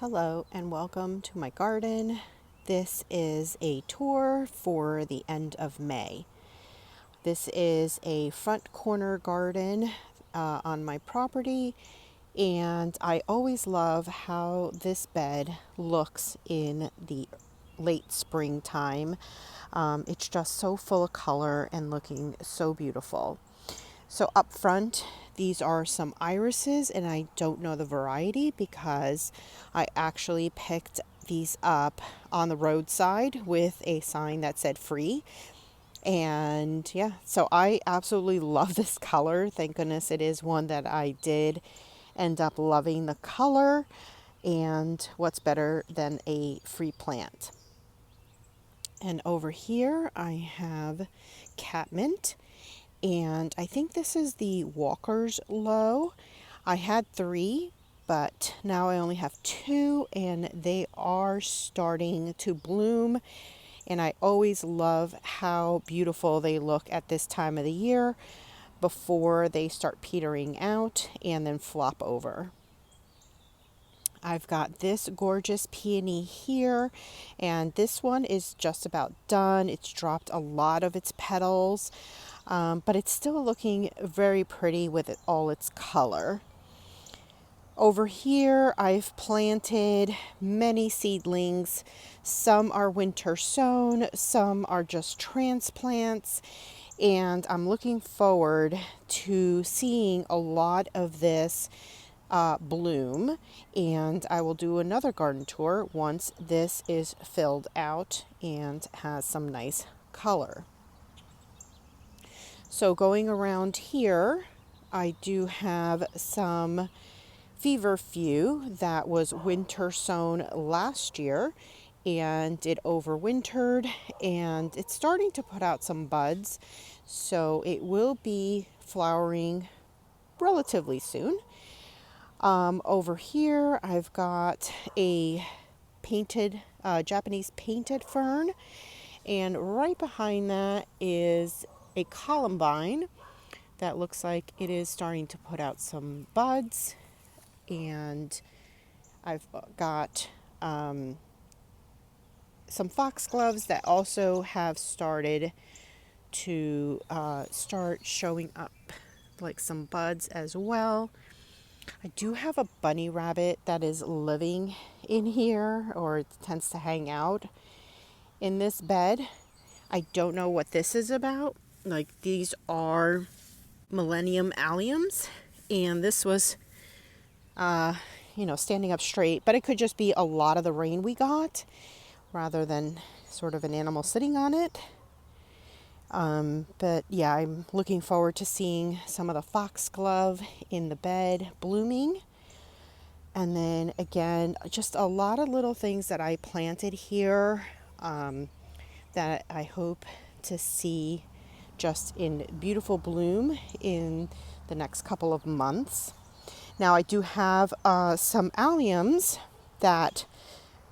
Hello and welcome to my garden. This is a tour for the end of May. This is a front corner garden on my property, and I always love how this bed looks in the late springtime. It's just so full of color and looking so beautiful. So up front, these are some irises, and I don't know the variety because I actually picked these up on the roadside with a sign that said free. And yeah, so I absolutely love this color. Thank goodness it is one that I did end up loving the color. And what's better than a free plant? And over here I have catmint. And I think this is the Walker's Low. I had 3, but now I only have 2, and they are starting to bloom. And I always love how beautiful they look at this time of the year before they start petering out and then flop over. I've got this gorgeous peony here, and this one is just about done. It's dropped a lot of its petals, but it's still looking very pretty with all its color. Over here, I've planted many seedlings. Some are winter sown, some are just transplants, and I'm looking forward to seeing a lot of this bloom, and I will do another garden tour once this is filled out and has some nice color. So going around here, I do have some feverfew that was winter sown last year, and it overwintered, and it's starting to put out some buds, so it will be flowering relatively soon. Over here, I've got a painted, Japanese painted fern, and right behind that is a columbine that looks like it is starting to put out some buds. And I've got some foxgloves that also have started to start showing up like some buds as well. I do have a bunny rabbit that is living in here, or it tends to hang out in this bed. I don't know what this is about. Like, these are millennium alliums, and this was, standing up straight, but it could just be a lot of the rain we got rather than sort of an animal sitting on it. But yeah, I'm looking forward to seeing some of the foxglove in the bed blooming. And then again, just a lot of little things that I planted here that I hope to see just in beautiful bloom in the next couple of months. Now I do have some alliums that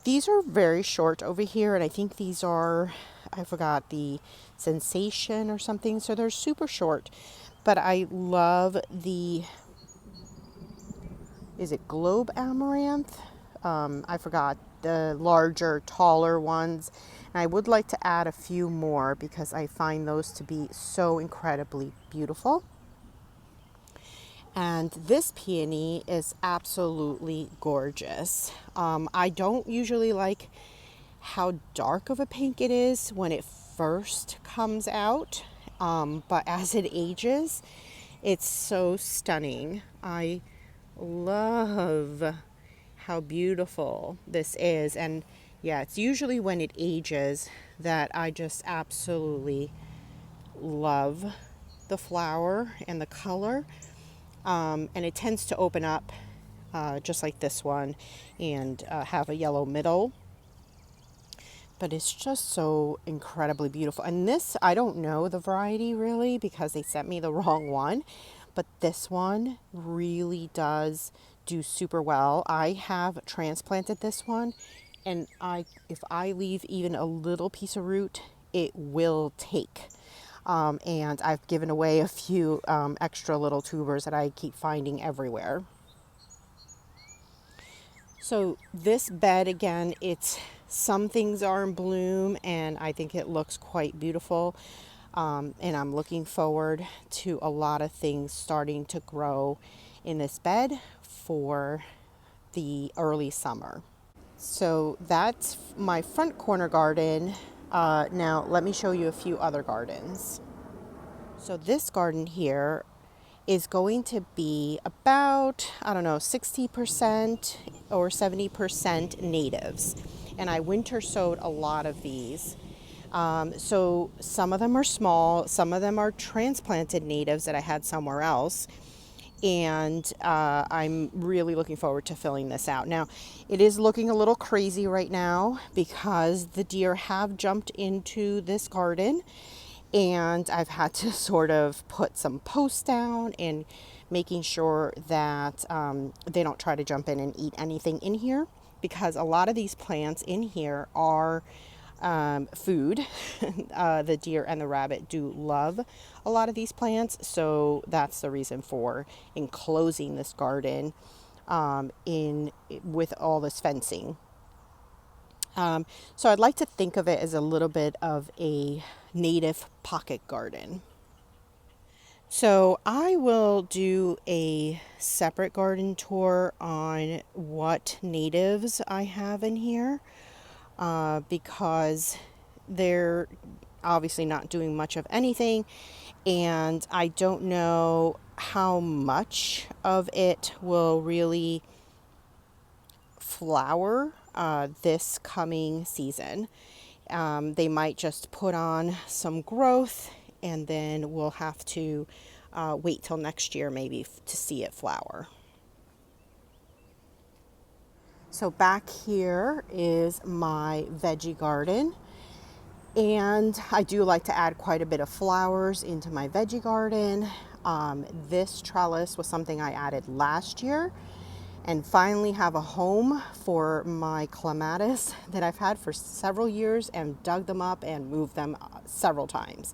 these are very short over here, and I think these are, I forgot, the Sensation or something, so they're super short, but I love the, is it Globe Amaranth? I forgot, the larger, taller ones, and I would like to add a few more because I find those to be so incredibly beautiful. And this peony is absolutely gorgeous. I don't usually like how dark of a pink it is when it first comes out, but as it ages, it's so stunning. I love how beautiful this is, and yeah, it's usually when it ages that I just absolutely love the flower and the color. And it tends to open up just like this one and have a yellow middle. But it's just so incredibly beautiful. And this, I don't know the variety really because they sent me the wrong one. But this one really does do super well. I have transplanted this one, and if I leave even a little piece of root, it will take. And I've given away a few extra little tubers that I keep finding everywhere. So this bed, again, it's some things are in bloom and I think it looks quite beautiful. And I'm looking forward to a lot of things starting to grow in this bed for the early summer. So that's my front corner garden. Now let me show you a few other gardens. So this garden here is going to be about, I don't know, 60% or 70% natives. And I winter sowed a lot of these. So some of them are small, some of them are transplanted natives that I had somewhere else. And I'm really looking forward to filling this out. Now, it is looking a little crazy right now because the deer have jumped into this garden, and I've had to sort of put some posts down and making sure that they don't try to jump in and eat anything in here, because a lot of these plants in here are food. The deer and the rabbit do love a lot of these plants, so that's the reason for enclosing this garden in with all this fencing. So I'd like to think of it as a little bit of a native pocket garden. So I will do a separate garden tour on what natives I have in here, because they're obviously not doing much of anything, and I don't know how much of it will really flower this coming season. They might just put on some growth, and then we'll have to wait till next year maybe to see it flower. So back here is my veggie garden, and I do like to add quite a bit of flowers into my veggie garden. This trellis was something I added last year, and finally have a home for my clematis that I've had for several years and dug them up and moved them several times.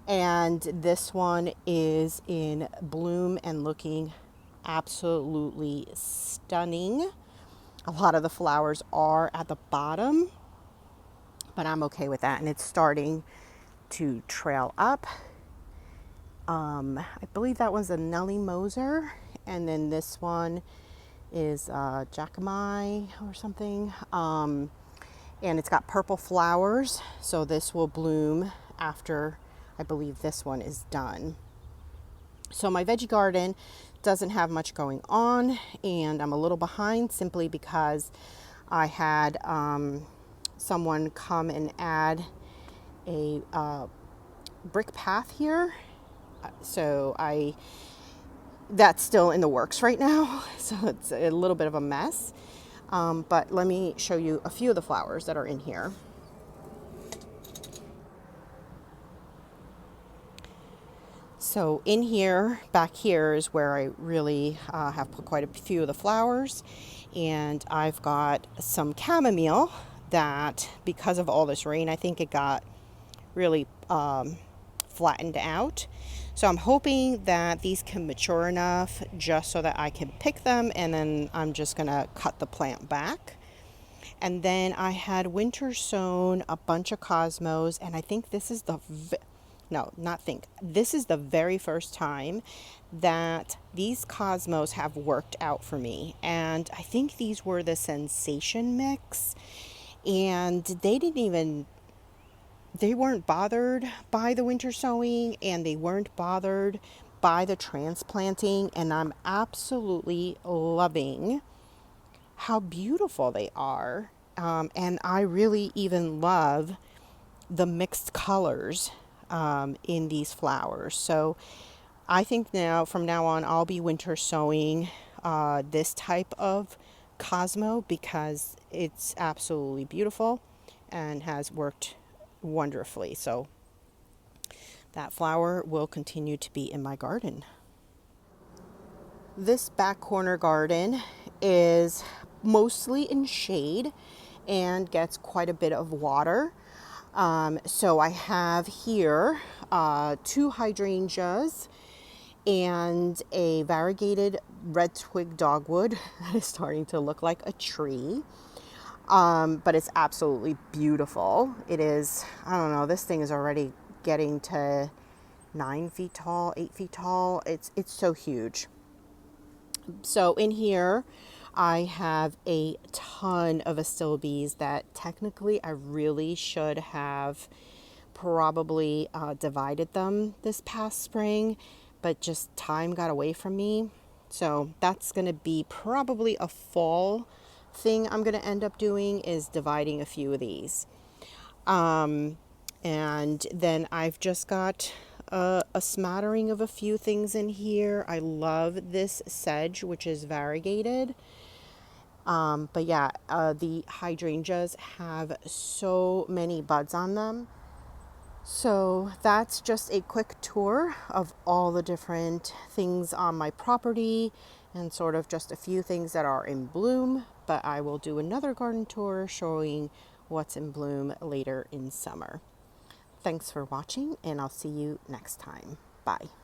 And this one is in bloom and looking absolutely stunning. A lot of the flowers are at the bottom, but I'm okay with that. And it's starting to trail up. I believe that one's a Nellie Moser. And then this one is Jacamai or something. And it's got purple flowers. So this will bloom after, I believe, this one is done. So my veggie garden doesn't have much going on, and I'm a little behind simply because I had someone come and add a brick path here. So that's still in the works right now. So it's a little bit of a mess. But let me show you a few of the flowers that are in here. So in here, back here is where I really have put quite a few of the flowers. And I've got some chamomile that, because of all this rain, I think it got really flattened out. So I'm hoping that these can mature enough just so that I can pick them, and then I'm just gonna cut the plant back. And then I had winter sown a bunch of cosmos, and I think this is this is the very first time that these cosmos have worked out for me. And I think these were the Sensation mix, and they weren't bothered by the winter sowing, and they weren't bothered by the transplanting, and I'm absolutely loving how beautiful they are. And I really even love the mixed colors in these flowers. So I think from now on, I'll be winter sowing this type of Cosmo because it's absolutely beautiful and has worked wonderfully. So that flower will continue to be in my garden. This back corner garden is mostly in shade and gets quite a bit of water. So I have here 2 hydrangeas and a variegated red twig dogwood that is starting to look like a tree. But it's absolutely beautiful. It is, I don't know, this thing is already getting to 9 feet tall, 8 feet tall. It's so huge. So in here, I have a ton of astilbes that technically I really should have probably divided them this past spring, but just time got away from me. So that's going to be probably a fall thing I'm going to end up doing, is dividing a few of these. And then I've just got a smattering of a few things in here. I love this sedge, which is variegated. But yeah, the hydrangeas have so many buds on them. So that's just a quick tour of all the different things on my property and sort of just a few things that are in bloom. But I will do another garden tour showing what's in bloom later in summer. Thanks for watching, and I'll see you next time. Bye.